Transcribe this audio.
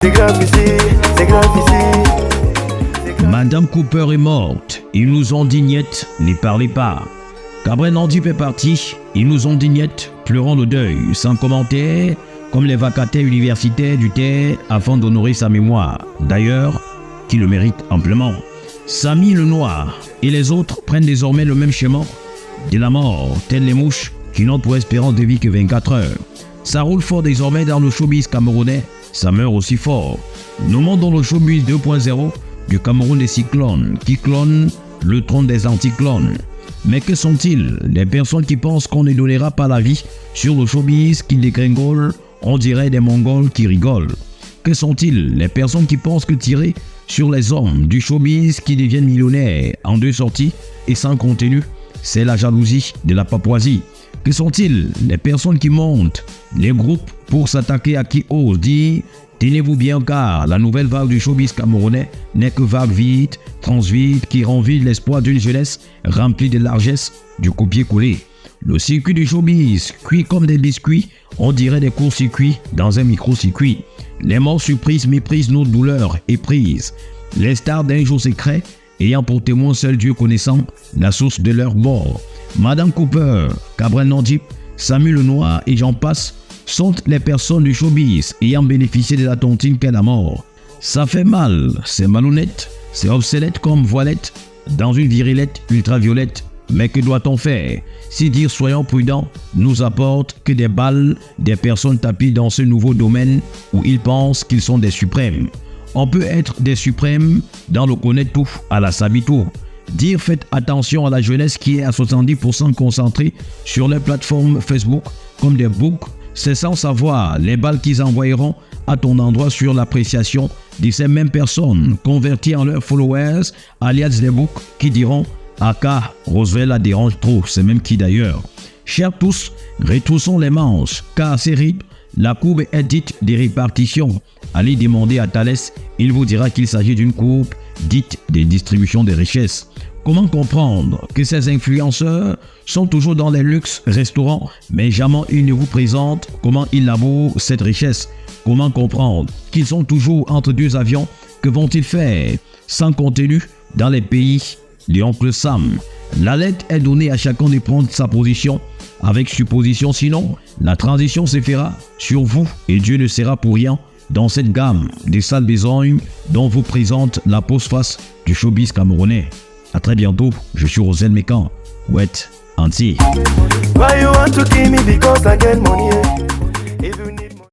C'est grave ici, c'est grave ici. Madame Cooper est morte. Ils nous ont dit niet, n'y parlez pas. Cabrel Nandip est parti. Ils nous ont dit niet, pleurant le deuil, sans commentaire, comme les vacataires universitaires du Terre afin d'honorer sa mémoire. D'ailleurs, qui le mérite amplement. Samy le Noir et les autres prennent désormais le même schéma de la mort, telles les mouches qui n'ont pour espérance de vie que 24 heures. Ça roule fort désormais dans le showbiz camerounais, ça meurt aussi fort. Nous montons dans le showbiz 2.0 du Cameroun des cyclones, qui clonent le trône des anticlones. Mais que sont-ils? Les personnes qui pensent qu'on ne donnera pas la vie sur le showbiz qui dégringole, on dirait des Mongols qui rigolent. Que sont-ils? Les personnes qui pensent que tirer sur les hommes du showbiz qui deviennent millionnaires en 2 sorties et sans contenu, c'est la jalousie de la Papouasie. Que sont-ils? Les personnes qui montent les groupes pour s'attaquer à qui ose dire « Tenez-vous bien car la nouvelle vague du showbiz camerounais n'est que vague vide, transvide qui rend vide l'espoir d'une jeunesse remplie de largesse du copier-coller. » Le circuit du showbiz, cuit comme des biscuits, on dirait des courts-circuits dans un micro-circuit. Les morts surprises méprisent nos douleurs éprises. Les stars d'un jour secret, ayant pour témoin seul Dieu connaissant la source de leur mort. Madame Cooper, Cabrel Nandip, Samy le Noir et j'en passe sont les personnes du showbiz ayant bénéficié de la tontine qu'est la mort. Ça fait mal, c'est malhonnête, c'est obsolète comme voilette dans une virilette ultraviolette. Mais que doit-on faire? Si dire soyons prudents nous apporte que des balles, des personnes tapis dans ce nouveau domaine où ils pensent qu'ils sont des suprêmes. On peut être des suprêmes dans le connaître tout à la Sabito. Dire faites attention à la jeunesse qui est à 70% concentrée sur les plateformes Facebook comme des books, c'est sans savoir les balles qu'ils envoieront à ton endroit sur l'appréciation de ces mêmes personnes converties en leurs followers, alias les books qui diront Aka, Roosevelt la dérange trop, c'est même qui d'ailleurs. Chers tous, retroussons les manches, car c'est rythme, la courbe est dite des répartitions. Allez demander à Thalès, il vous dira qu'il s'agit d'une courbe dite des distributions des richesses. Comment comprendre que ces influenceurs sont toujours dans les luxes restaurants, mais jamais ils ne vous présentent comment ils labourent cette richesse? Comment comprendre qu'ils sont toujours entre 2 avions? Que vont-ils faire sans contenu dans les pays de Oncle Sam? La lettre est donnée à chacun de prendre sa position avec supposition, sinon la transition se fera sur vous et Dieu ne sera pour rien dans cette gamme des sales besognes dont vous présente la postface du showbiz camerounais. A très bientôt, je suis Rosel Mécan. Wet, Anti. Why you want to kill me because I get money?